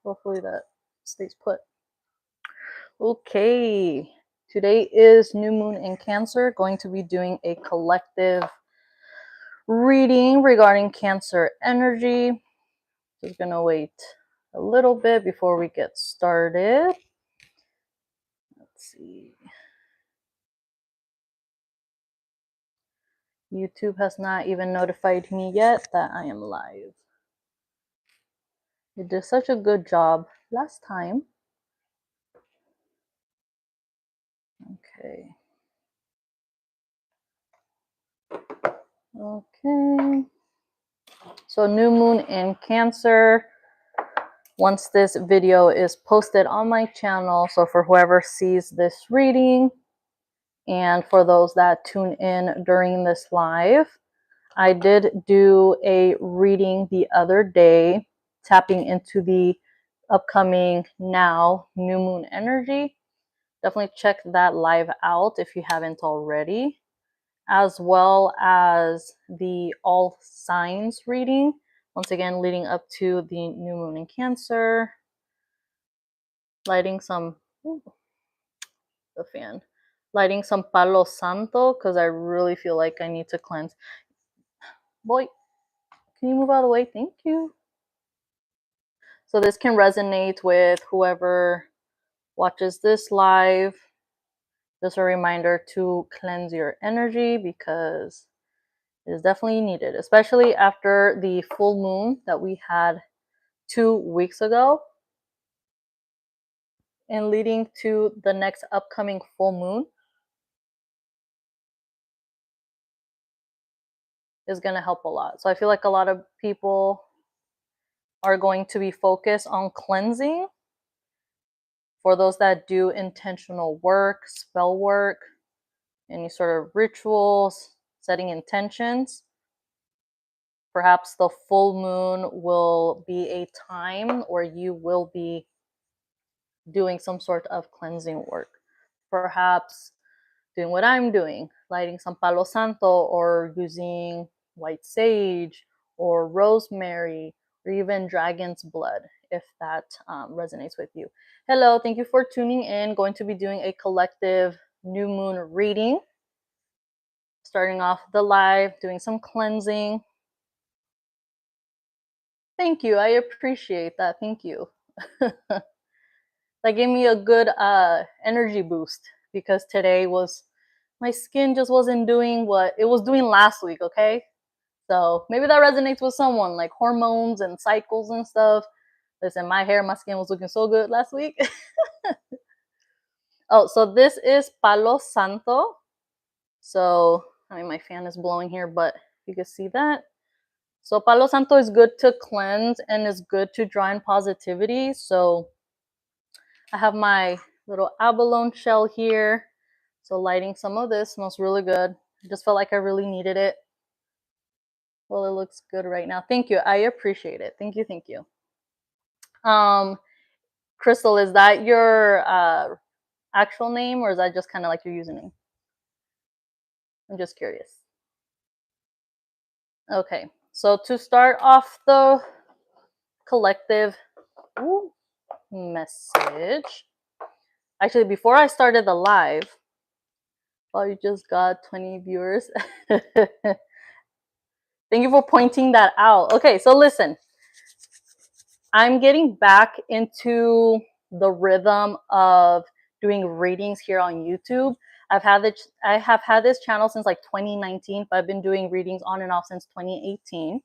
Hopefully that stays put. Okay, today is new moon in Cancer. Going to be doing a collective reading regarding Cancer energy. Just gonna wait a little bit before we get started. Let's see. YouTube has not even notified me yet that I am live. You did such a good job last time. Okay. Okay. So new moon in Cancer. Once this video is posted on my channel, so for whoever sees this reading, and for those that tune in during this live, I did do a reading the other day, tapping into the upcoming now new moon energy. Definitely check that live out if you haven't already, as well as the all signs reading. Once again, leading up to the new moon in Cancer. Lighting some, the fan. Lighting some Palo Santo because I really feel like I need to cleanse. Boy, can you move out of the way? Thank you. So this can resonate with whoever watches this live. Just a reminder to cleanse your energy because it is definitely needed, especially after the full moon that we had 2 weeks ago and leading to the next upcoming full moon is going to help a lot. So I feel like a lot of people are going to be focused on cleansing. For those that do intentional work, spell work, any sort of rituals, setting intentions, perhaps the full moon will be a time where you will be doing some sort of cleansing work. Perhaps doing what I'm doing, lighting some Palo Santo, or using white sage or rosemary, or even dragon's blood, if that resonates with you. Hello, thank you for tuning in. Going to be doing a collective new moon reading. Starting off the live, doing some cleansing. Thank you, I appreciate that, thank you. That gave me a good energy boost because today was, my skin just wasn't doing what it was doing last week, okay? So maybe that resonates with someone, like hormones and cycles and stuff. Listen, my hair, my skin was looking so good last week. Oh, so this is Palo Santo. So, I mean, my fan is blowing here, but you can see that. So Palo Santo is good to cleanse and is good to draw in positivity. So I have my little abalone shell here. So lighting some of this smells really good. I just felt like I really needed it. Well, it looks good right now. Thank you. I appreciate it. Thank you. Thank you. Crystal, is that your actual name or is that just kind of like your username? I'm just curious. Okay. So to start off the collective message, actually, before I started the live, well, you just got 20 viewers. Thank you for pointing that out. Okay, so listen, I'm getting back into the rhythm of doing readings here on YouTube. I have had this channel since like 2019, but I've been doing readings on and off since 2018.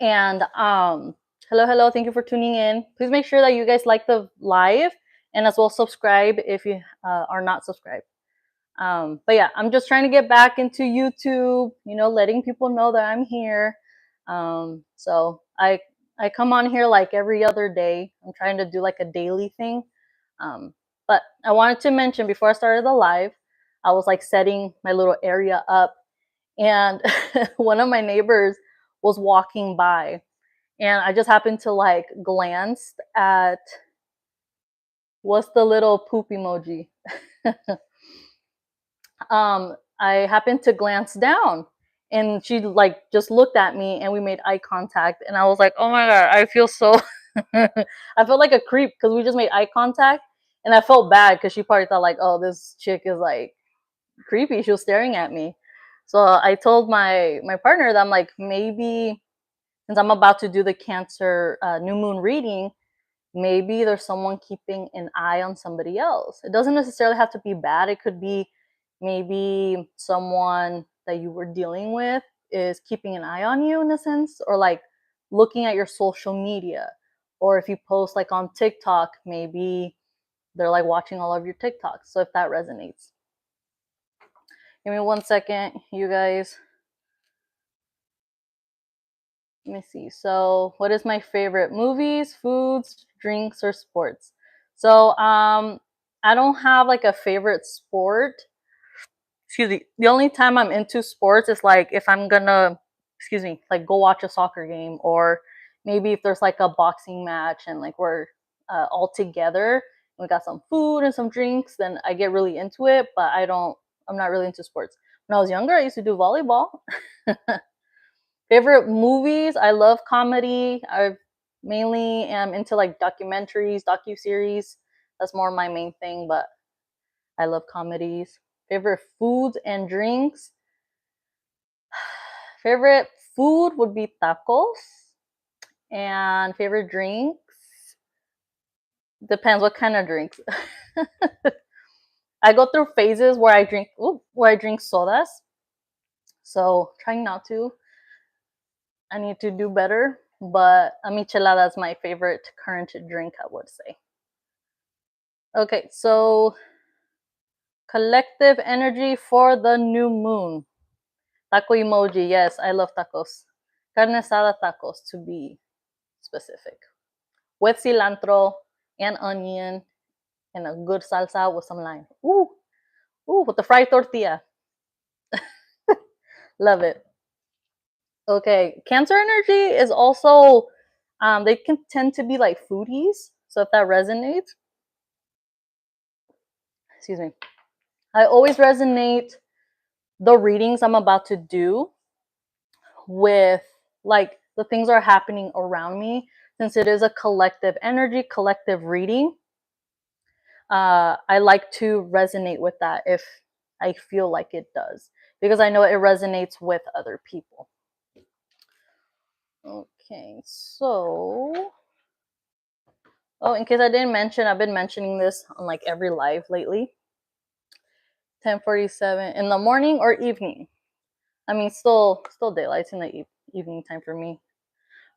And hello, thank you for tuning in. Please make sure that you guys like the live and as well subscribe if you are not subscribed. But yeah, I'm just trying to get back into YouTube, you know, letting people know that I'm here. So I come on here like every other day. I'm trying to do like a daily thing. But I wanted to mention before I started the live, I was like setting my little area up and one of my neighbors was walking by and I just happened to like glance at what's the little poop emoji. I happened to glance down And she like just looked at me and we made eye contact. And I was like, oh my God, I feel so, I felt like a creep because we just made eye contact. And I felt bad because she probably thought like, oh, this chick is like creepy. She was staring at me. So I told my partner that I'm like, maybe since I'm about to do the Cancer new moon reading, maybe there's someone keeping an eye on somebody else. It doesn't necessarily have to be bad. It could be maybe someone that you were dealing with is keeping an eye on you in a sense, or like looking at your social media. Or if you post like on TikTok, maybe they're like watching all of your TikToks. So if that resonates. Give me 1 second, you guys. Let me see. So, what is my favorite? Movies, foods, drinks, or sports? So, I don't have like a favorite sport. Excuse me. The only time I'm into sports is like if I'm gonna, excuse me, like go watch a soccer game, or maybe if there's like a boxing match and like we're all together, we got some food and some drinks, then I get really into it. But I'm not really into sports. When I was younger, I used to do volleyball. Favorite movies? I love comedy. I mainly am into like documentaries, docu-series. That's more my main thing, but I love comedies. Favorite foods and drinks? Favorite food would be tacos. And favorite drinks? Depends what kind of drinks. I go through phases where I drink sodas. So trying not to. I need to do better, but a michelada is my favorite current drink, I would say. Okay, so collective energy for the new moon. Taco emoji. Yes, I love tacos. Carne asada tacos, to be specific. With cilantro and onion and a good salsa with some lime. Ooh, ooh, with the fried tortilla. Love it. Okay, Cancer energy is also, they can tend to be like foodies. So if that resonates, excuse me, I always resonate the readings I'm about to do with like the things that are happening around me, since it is a collective energy, collective reading. I like to resonate with that if I feel like it does, because I know it resonates with other people. Okay, so, oh, in case I didn't mention, I've been mentioning this on like every live lately. 10:47 in the morning or evening. I mean, still daylight in the evening time for me.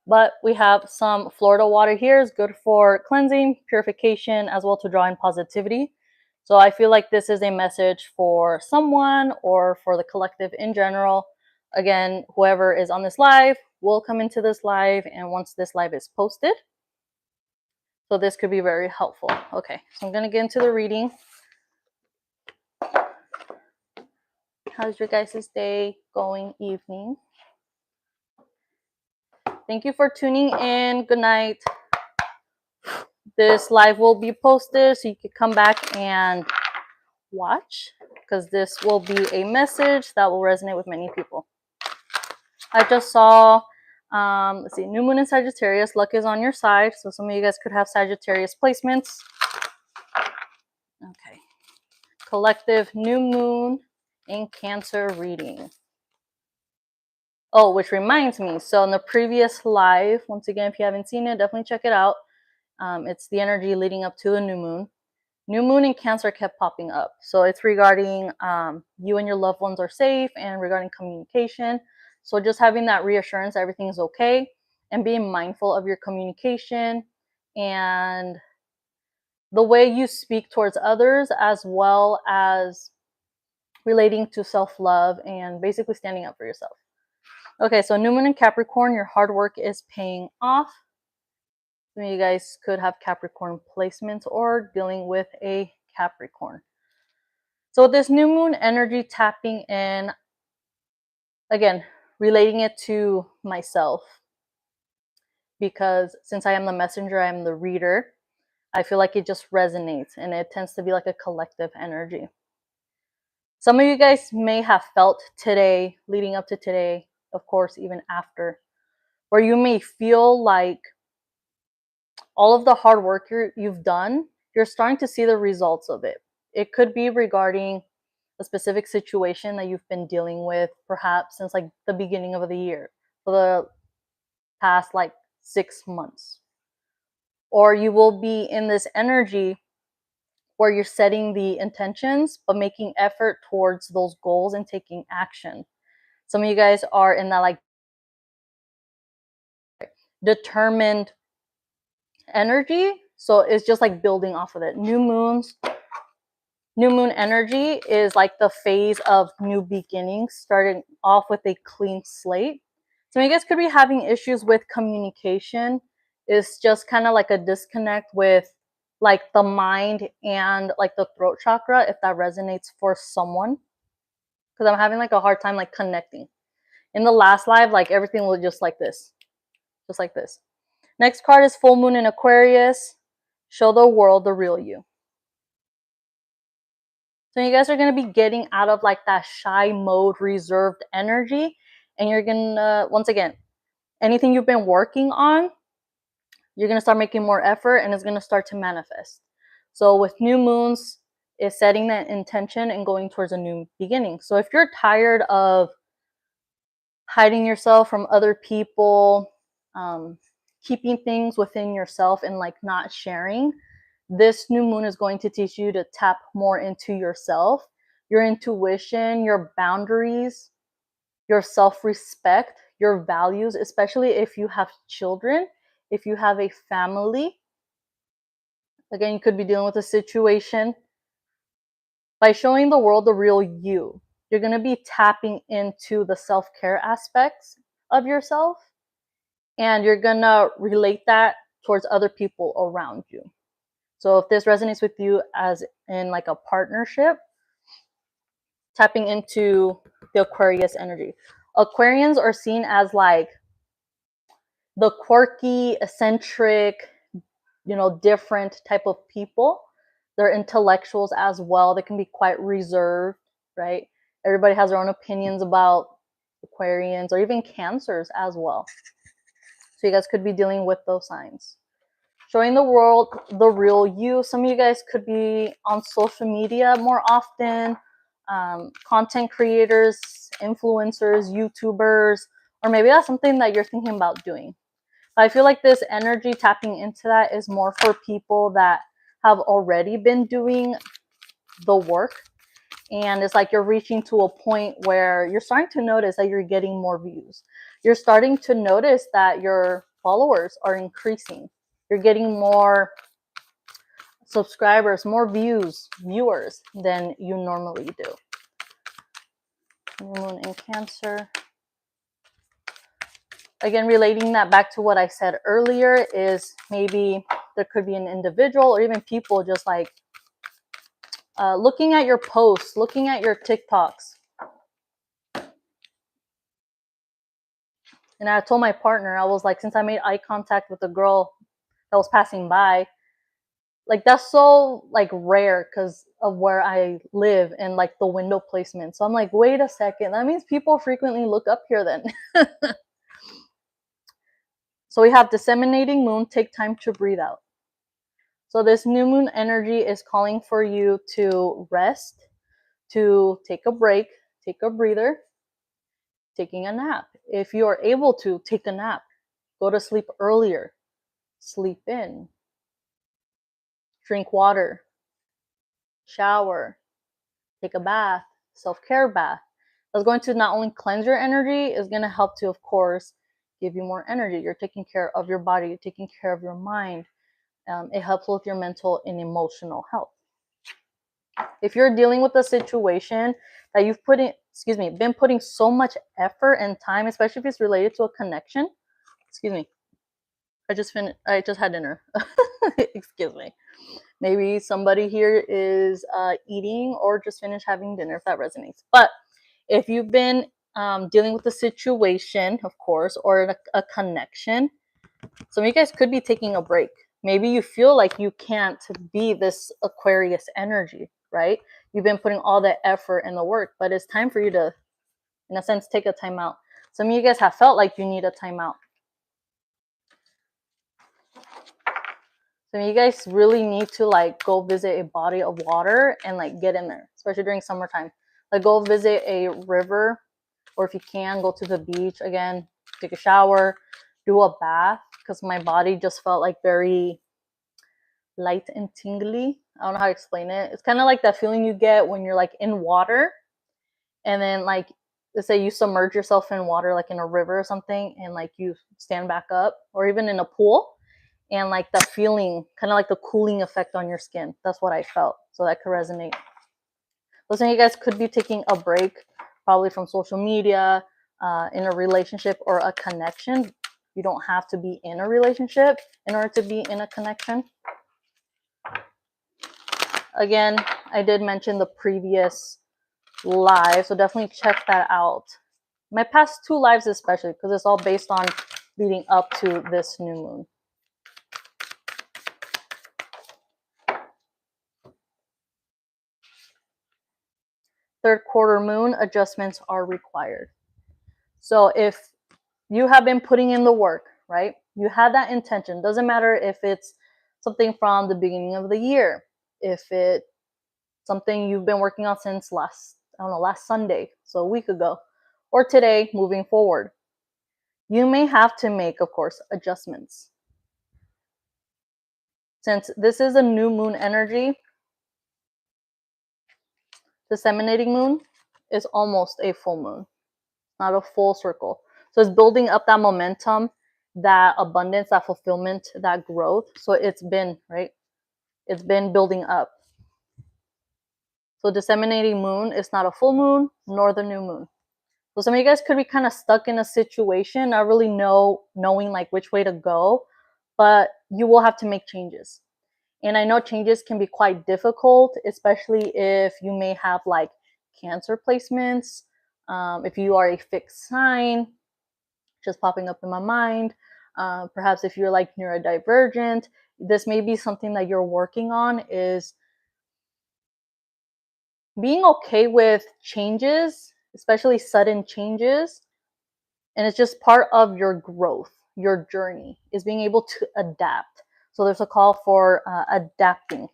But we have some Florida water here. It's good for cleansing, purification, as well to draw in positivity. So I feel like this is a message for someone or for the collective in general. Again, whoever is on this live will come into this live, and once this live is posted. So this could be very helpful. Okay, so I'm going to get into the reading. How's your guys' day going, evening? Thank you for tuning in. Good night. This live will be posted so you can come back and watch, because this will be a message that will resonate with many people. I just saw, let's see, new moon in Sagittarius. Luck is on your side. So some of you guys could have Sagittarius placements. Okay. Collective new moon in Cancer reading. Oh, which reminds me. So in the previous live, once again, if you haven't seen it, definitely check it out. It's the energy leading up to the new moon. New moon in Cancer kept popping up. So it's regarding you and your loved ones are safe, and regarding communication. So just having that reassurance everything is okay, and being mindful of your communication and the way you speak towards others, as well as relating to self-love and basically standing up for yourself. Okay, so new moon in Capricorn, your hard work is paying off. Some of you guys could have Capricorn placements or dealing with a Capricorn. So this new moon energy tapping in, again, relating it to myself, because since I am the messenger, I am the reader, I feel like it just resonates, and it tends to be like a collective energy. Some of you guys may have felt today, leading up to today, of course, even after, where you may feel like all of the hard work you've done, you're starting to see the results of it. It could be regarding a specific situation that you've been dealing with, perhaps since like the beginning of the year, for the past like 6 months. Or you will be in this energy where you're setting the intentions, but making effort towards those goals and taking action. Some of you guys are in that like determined energy. So it's just like building off of it. New moon energy is like the phase of new beginnings, starting off with a clean slate. So you guys could be having issues with communication. It's just kind of like a disconnect with like the mind and like the throat chakra, if that resonates for someone. Because I'm having like a hard time like connecting. In the last live, like everything was just like this. Just like this. Next card is full moon in Aquarius. Show the world the real you. So you guys are going to be getting out of like that shy mode, reserved energy. And you're going to, once again, anything you've been working on, you're going to start making more effort and it's going to start to manifest. So with new moons, it's setting that intention and going towards a new beginning. So if you're tired of hiding yourself from other people, keeping things within yourself and like not sharing, this new moon is going to teach you to tap more into yourself, your intuition, your boundaries, your self-respect, your values, especially if you have children, if you have a family. Again, you could be dealing with a situation. By showing the world the real you, you're going to be tapping into the self-care aspects of yourself, and you're going to relate that towards other people around you. So if this resonates with you as in like a partnership, tapping into the Aquarius energy. Aquarians are seen as like the quirky, eccentric, different type of people. They're intellectuals as well. They can be quite reserved, right? Everybody has their own opinions about Aquarians or even Cancers as well. So you guys could be dealing with those signs. Showing the world the real you. Some of you guys could be on social media more often, content creators, influencers, YouTubers, or maybe that's something that you're thinking about doing. I feel like this energy tapping into that is more for people that have already been doing the work. And it's like you're reaching to a point where you're starting to notice that you're getting more views. You're starting to notice that your followers are increasing. You're getting more subscribers, more viewers than you normally do. New moon in Cancer. Again, relating that back to what I said earlier is maybe there could be an individual or even people just like looking at your posts, looking at your TikToks. And I told my partner, I was like, since I made eye contact with a girl that was passing by, like that's so like rare because of where I live and like the window placement. So I'm like, wait a second, that means people frequently look up here then. So we have disseminating moon, take time to breathe out. So this new moon energy is calling for you to rest, to take a break, take a breather, taking a nap. If you are able to, take a nap. Go to sleep earlier. Sleep in. Drink water. Shower. Take a bath. Self-care bath. That's going to not only cleanse your energy, it's going to help to, of course, give you more energy. You're taking care of your body. You're taking care of your mind. It helps with your mental and emotional health. If you're dealing with a situation that you've been putting so much effort and time, especially if it's related to a connection. Excuse me. I just had dinner. Excuse me. Maybe somebody here is eating or just finished having dinner, if that resonates. But if you've been dealing with a situation, of course, or a connection, some of you guys could be taking a break. Maybe you feel like you can't be this Aquarius energy, right? You've been putting all the effort and the work, but it's time for you to, in a sense, take a timeout. Some of you guys have felt like you need a timeout. So you guys really need to like go visit a body of water and like get in there, especially during summertime. Like go visit a river, or if you can, go to the beach again, take a shower, do a bath, because my body just felt like very light and tingly. I don't know how to explain it. It's kind of like that feeling you get when you're like in water and then like let's say you submerge yourself in water like in a river or something and like you stand back up, or even in a pool, and like the feeling, kind of like the cooling effect on your skin. That's what I felt. So that could resonate. Listen, you guys could be taking a break probably from social media, in a relationship or a connection. You don't have to be in a relationship in order to be in a connection. Again, I did mention the previous live, so definitely check that out. My past 2 lives especially, because it's all based on leading up to this new moon. Third quarter moon, adjustments are required. So if you have been putting in the work, right? You had that intention. Doesn't matter if it's something from the beginning of the year, if it's something you've been working on since last Sunday, so a week ago, or today moving forward. You may have to make, of course, adjustments. Since this is a new moon energy, disseminating moon is almost a full moon, not a full circle. So it's building up that momentum, that abundance, that fulfillment, that growth. So it's been, right? It's been building up. So disseminating moon is not a full moon nor the new moon. So some of you guys could be kind of stuck in a situation, not really knowing like which way to go, but you will have to make changes. And I know changes can be quite difficult, especially if you may have like Cancer placements, if you are a fixed sign, just popping up in my mind. Perhaps if you're like neurodivergent, this may be something that you're working on, is being okay with changes, especially sudden changes. And it's just part of your growth, your journey, is being able to adapt. So there's a call for adapting.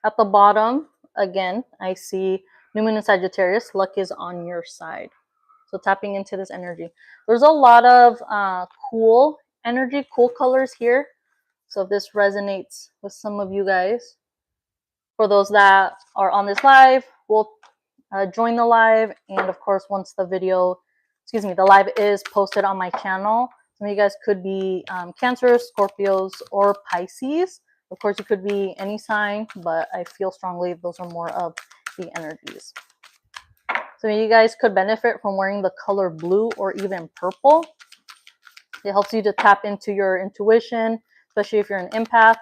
At the bottom, again, I see New Moon in Sagittarius. Luck is on your side. So tapping into this energy. There's a lot of cool energy, cool colors here. So if this resonates with some of you guys, for those that are on this live, we'll join the live. And of course, once the live is posted on my channel, some of you guys could be Cancer, Scorpios, or Pisces. Of course, you could be any sign, but I feel strongly those are more of the energies. So you guys could benefit from wearing the color blue or even purple. It helps you to tap into your intuition, especially if you're an empath.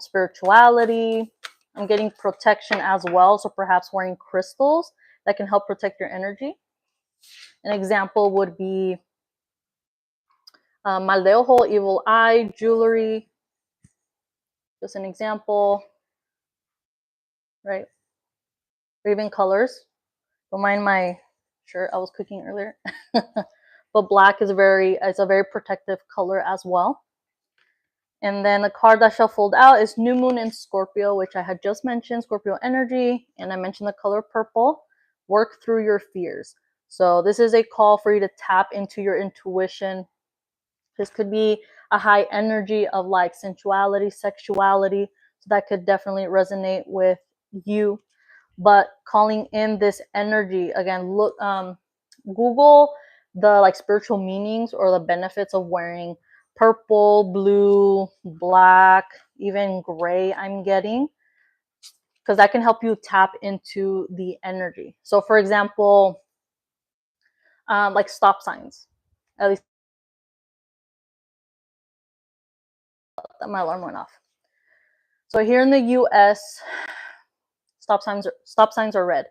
Spirituality. I'm getting protection as well, so perhaps wearing crystals that can help protect your energy. An example would be mal de ojo, evil eye, jewelry. Just an example, right? Or even colors. Don't mind my shirt, I was cooking earlier. But black is a very protective color as well. And then the card that shall fold out is New Moon in Scorpio, which I had just mentioned, Scorpio energy. And I mentioned the color purple. Work through your fears. So this is a call for you to tap into your intuition. This could be a high energy of like sensuality, sexuality. So that could definitely resonate with you. But calling in this energy, again, look, Google the like spiritual meanings or the benefits of wearing purple, blue, black, even gray, I'm getting, because that can help you tap into the energy. So for example, like stop signs, at least my alarm went off. So here in the US, stop signs are red.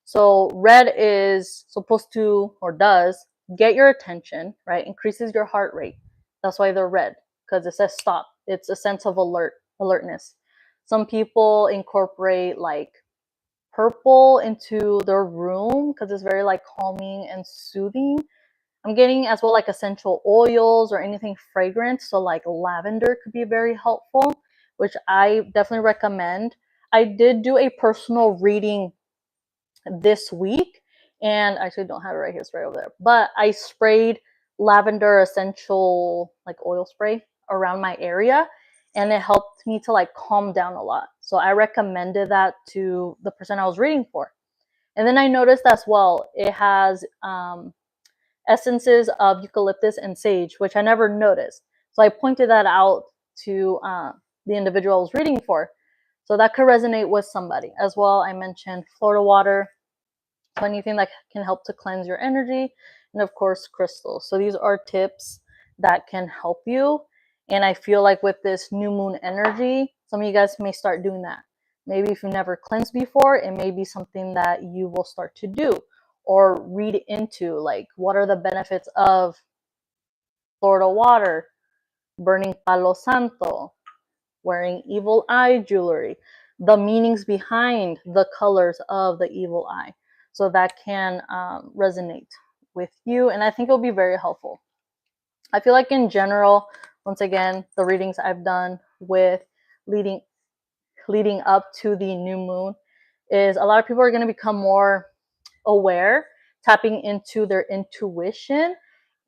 So red is supposed to, or does, get your attention, right? Increases your heart rate. That's why they're red, because it says stop. It's a sense of alertness. Some people incorporate like purple into their room because it's very like calming and soothing. I'm getting as well like essential oils or anything fragrant. So like lavender could be very helpful, which I definitely recommend. I did do a personal reading this week, and I actually don't have it right here, it's right over there. But I sprayed lavender essential like oil spray around my area, and it helped me to like calm down a lot. So I recommended that to the person I was reading for. And then I noticed as well, it has essences of eucalyptus and sage, which I never noticed. So I pointed that out to the individual I was reading for. So that could resonate with somebody. As well, I mentioned Florida water, so anything that can help to cleanse your energy, and of course, crystals. So these are tips that can help you. And I feel like with this new moon energy, some of you guys may start doing that. Maybe if you've never cleansed before, it may be something that you will start to do or read into, like what are the benefits of Florida water, burning Palo Santo, wearing evil eye jewelry, the meanings behind the colors of the evil eye. So that can resonate with you. And I think it'll be very helpful. I feel like in general, once again, the readings I've done with leading up to the new moon is a lot of people are going to become more aware, tapping into their intuition,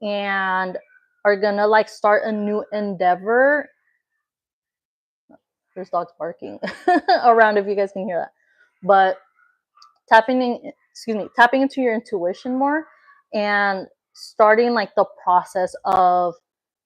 and are going to like start a new endeavor. There's dogs barking around if you guys can hear that. But tapping into your intuition more and starting like the process of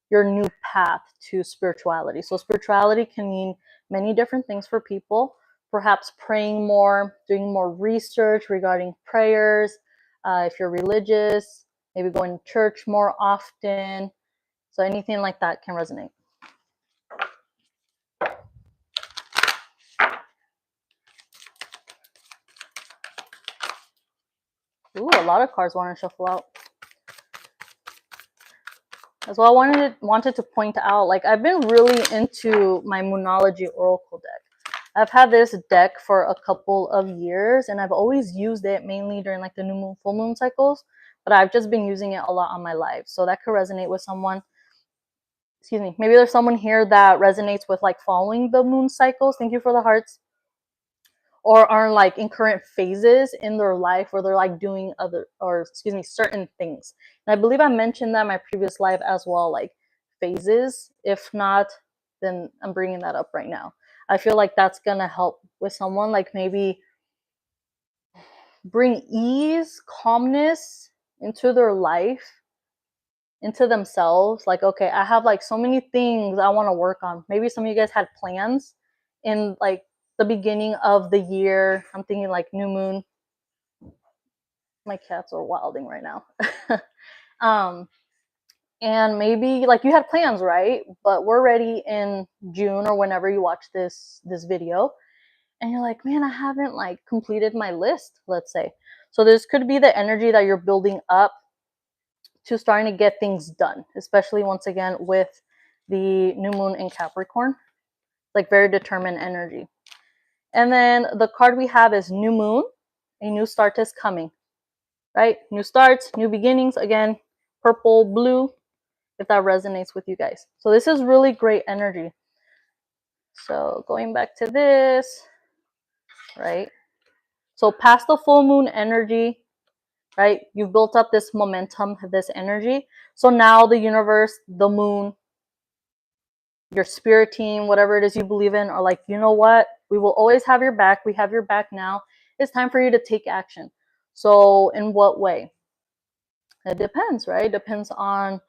your new path to spirituality. So spirituality can mean many different things for people. Perhaps praying more, doing more research regarding prayers. If you're religious, maybe going to church more often. So anything like that can resonate. Ooh, a lot of cards want to shuffle out. As well, I wanted to point out, like I've been really into my Moonology Oracle deck. I've had this deck for a couple of years, and I've always used it mainly during like the new moon, full moon cycles, but I've just been using it a lot on my life. So that could resonate with someone. Excuse me. Maybe there's someone here that resonates with like following the moon cycles. Thank you for the hearts. Or are like in current phases in their life where they're like doing certain things. And I believe I mentioned that in my previous live as well, like phases. If not, then I'm bringing that up right now. I feel like that's gonna help with someone, like maybe bring ease, calmness into their life, into themselves. Like, okay, I have like so many things I want to work on. Maybe some of you guys had plans in like the beginning of the year. I'm thinking like new moon. My cats are wilding right now. And maybe like you had plans, right? But we're ready in June or whenever you watch this video, and you're like, man, I haven't like completed my list, let's say. So this could be the energy that you're building up to starting to get things done, especially once again with the new moon in Capricorn, like very determined energy. And then the card we have is new moon, a new start is coming, right? New starts, new beginnings, again, purple, blue, if that resonates with you guys. So this is really great energy. So going back to this, right? So past the full moon energy, right? You've built up this momentum, this energy. So now the universe, the moon, your spirit team, whatever it is you believe in, are like, you know what? We will always have your back. We have your back now. It's time for you to take action. So in what way? It depends, right? It depends on,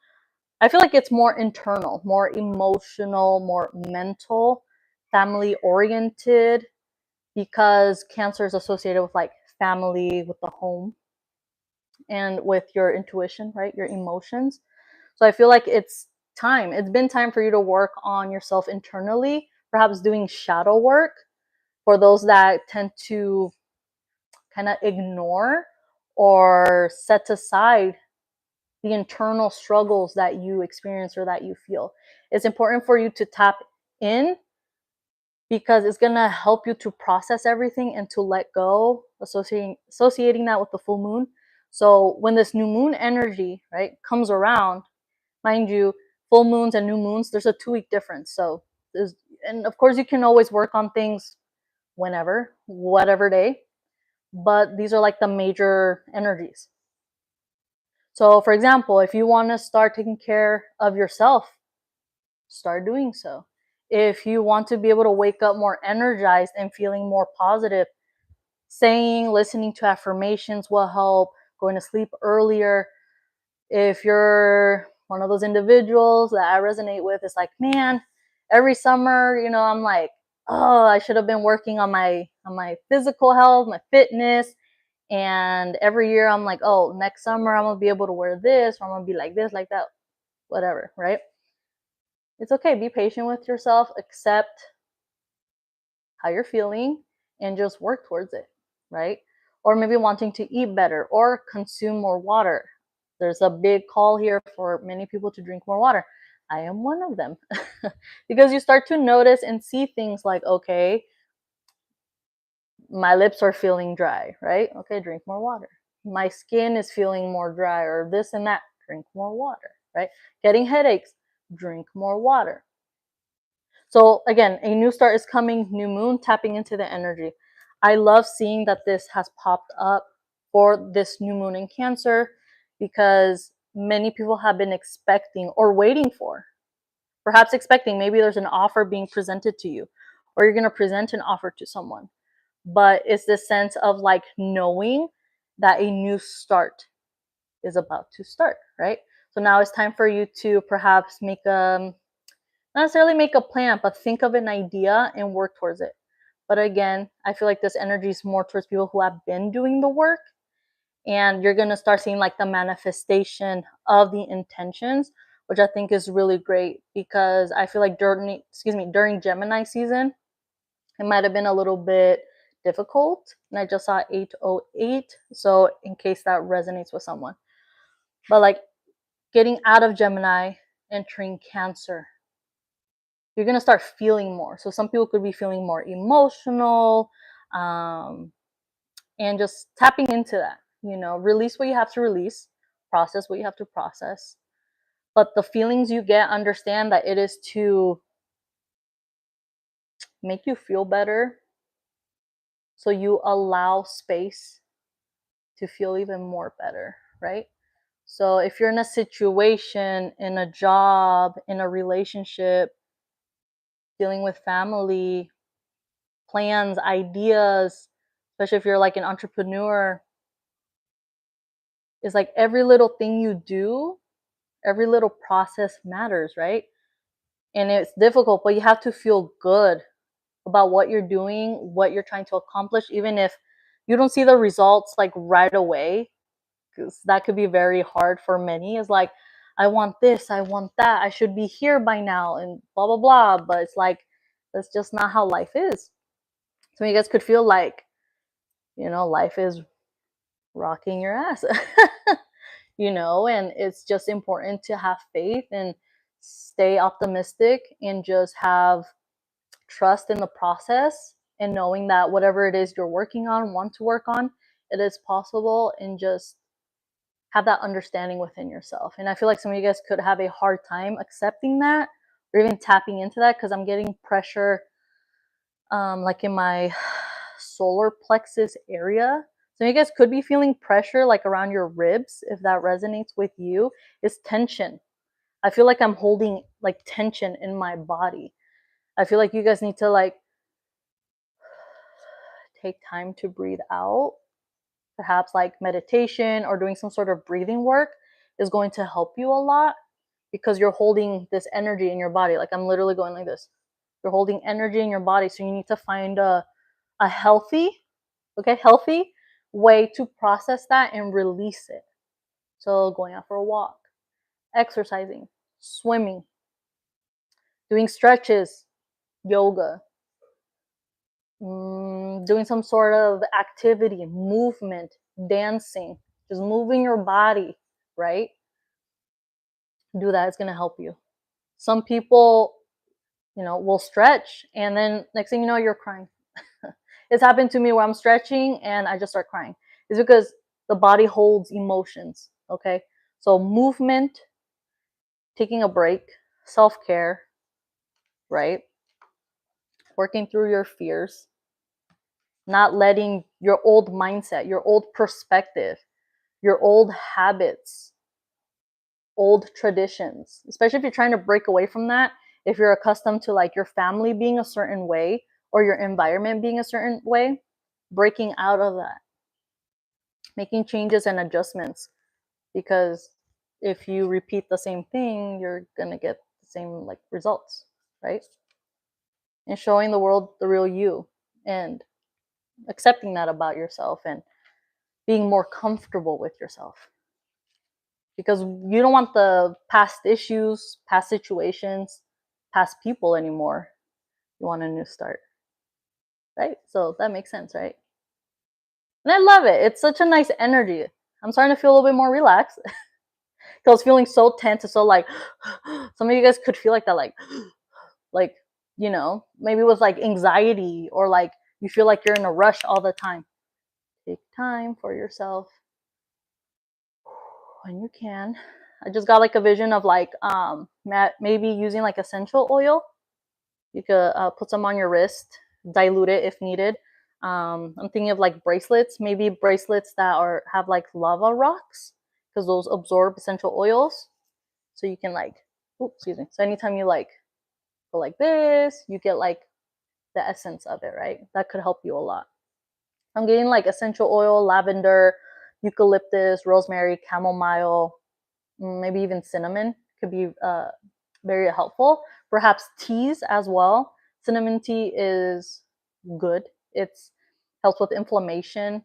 I feel like it's more internal, more emotional, more mental, family oriented, because Cancer is associated with like family, with the home, and with your intuition, right? Your emotions. So I feel like it's time. It's been time for you to work on yourself internally, perhaps doing shadow work for those that tend to kind of ignore or set aside the internal struggles that you experience or that you feel. It's important for you to tap in because it's going to help you to process everything and to let go, associating that with the full moon. So when this new moon energy, right, comes around, mind you, full moons and new moons, there's a 2-week difference. So there's, and of course you can always work on things whenever, whatever day, but these are like the major energies. So for example, if you want to start taking care of yourself, start doing so. If you want to be able to wake up more energized and feeling more positive, saying, listening to affirmations will help, going to sleep earlier. If you're one of those individuals that I resonate with, it's like, man, every summer, I'm like, oh, I should have been working on my physical health, my fitness. And every year I'm like, oh, next summer I'm gonna be able to wear this, or I'm gonna be like this, like that, whatever, right? It's okay. Be patient with yourself, accept how you're feeling, and just work towards it, right? Or maybe wanting to eat better or consume more water. There's a big call here for many people to drink more water. I am one of them. Because you start to notice and see things like, okay, my lips are feeling dry, right? Okay, drink more water. My skin is feeling more dry, or this and that, drink more water, right? Getting headaches, drink more water. So again, a new start is coming, new moon, tapping into the energy. I love seeing that this has popped up for this new moon in Cancer, because many people have been expecting or waiting for, perhaps expecting, maybe there's an offer being presented to you, or you're going to present an offer to someone. But it's this sense of like knowing that a new start is about to start, right? So now it's time for you to perhaps make not necessarily make a plan, but think of an idea and work towards it. But again, I feel like this energy is more towards people who have been doing the work, and you're going to start seeing like the manifestation of the intentions, which I think is really great, because I feel like during Gemini season, it might have been a little bit difficult. And I just saw 808. So in case that resonates with someone, but like getting out of Gemini, entering Cancer, you're going to start feeling more. So some people could be feeling more emotional, and just tapping into that, release what you have to release, process what you have to process. But the feelings you get, understand that it is to make you feel better. So you allow space to feel even more better, right? So if you're in a situation, in a job, in a relationship, dealing with family, plans, ideas, especially if you're like an entrepreneur, is like every little thing you do, every little process matters, right? And it's difficult, but you have to feel good about what you're doing, what you're trying to accomplish, even if you don't see the results like right away, because that could be very hard for many. It's like, I want this, I want that, I should be here by now, and blah, blah, blah. But it's like, that's just not how life is. So you guys could feel like, life is rocking your ass. And it's just important to have faith and stay optimistic and just have trust in the process, and knowing that whatever it is you're working on, want to work on, it is possible, and just have that understanding within yourself. And I feel like some of you guys could have a hard time accepting that, or even tapping into that, because I'm getting pressure like in my solar plexus area. So you guys could be feeling pressure like around your ribs. If that resonates with you, is tension. I feel like I'm holding like tension in my body. I feel like you guys need to like take time to breathe out. Perhaps like meditation or doing some sort of breathing work is going to help you a lot, because you're holding this energy in your body. Like I'm literally going like this. You're holding energy in your body. So you need to find a healthy way to process that and release it. So going out for a walk, exercising, swimming, doing stretches, yoga, doing some sort of activity, movement, dancing, just moving your body, right? Do that. It's going to help you. Some people we'll stretch, and then next thing you know, you're crying. It's happened to me where I'm stretching and I just start crying. It's because the body holds emotions. Okay. So movement, taking a break, self-care, right? Working through your fears, not letting your old mindset, your old perspective, your old habits, old traditions, especially if you're trying to break away from that, if you're accustomed to like your family being a certain way or your environment being a certain way, breaking out of that, making changes and adjustments, because if you repeat the same thing, you're going to get the same like results, right? And showing the world the real you and accepting that about yourself and being more comfortable with yourself, because you don't want the past issues, past situations, past people anymore. You want a new start, right? So that makes sense, right? And I love it. It's such a nice energy. I'm starting to feel a little bit more relaxed. I was feeling so tense and so like some of you guys could feel like that, like maybe with like anxiety, or like you feel like you're in a rush all the time. Take time for yourself when you can. I just got like a vision of like maybe using like essential oil. You could put some on your wrist, dilute it if needed. I'm thinking of like bracelets, maybe bracelets that have like lava rocks, because those absorb essential oils. So you can like, excuse me. So anytime you like go like this, you get like the essence of it, right? That could help you a lot. I'm getting like essential oil, lavender, eucalyptus, rosemary, chamomile, maybe even cinnamon could be very helpful. Perhaps teas as well. Cinnamon tea is good. It's helps with inflammation.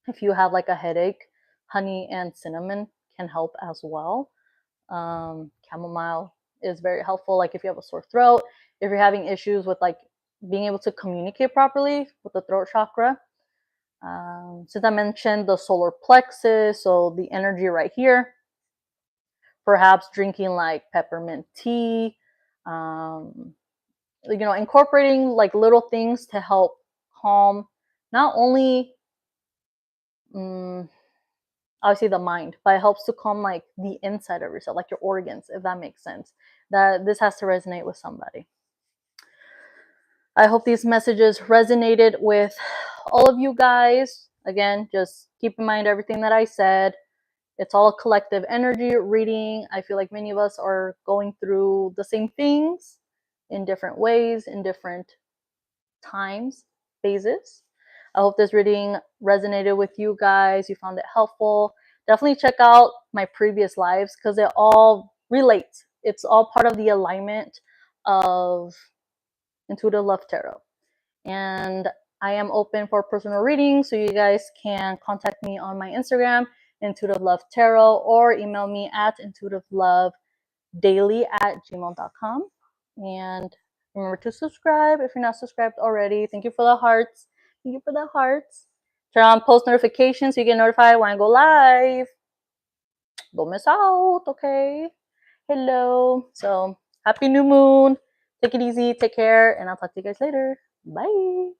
If you have like a headache, honey and cinnamon can help as well. Chamomile is very helpful, like if you have a sore throat, if you're having issues with like being able to communicate properly with the throat chakra. Since I mentioned the solar plexus, so the energy right here, perhaps drinking like peppermint tea, incorporating like little things to help calm not only obviously the mind, but it helps to calm like the inside of yourself, like your organs, if that makes sense. That this has to resonate with somebody. I hope these messages resonated with all of you guys. Again, just keep in mind everything that I said. It's all a collective energy reading. I feel like many of us are going through the same things in different ways, in different times, phases. I hope this reading resonated with you guys. You found it helpful. Definitely check out my previous lives because it all relates. It's all part of the alignment of Intuitive Love Tarot. And I am open for personal readings, so you guys can contact me on my Instagram, Intuitive Love Tarot, or email me at intuitivelovedaily@gmail.com. And remember to subscribe if you're not subscribed already. Thank you for the hearts. Thank you for the hearts. Turn on post notifications so you get notified when I go live. Don't miss out, okay? Hello. So happy new moon. Take it easy. Take care. And I'll talk to you guys later. Bye.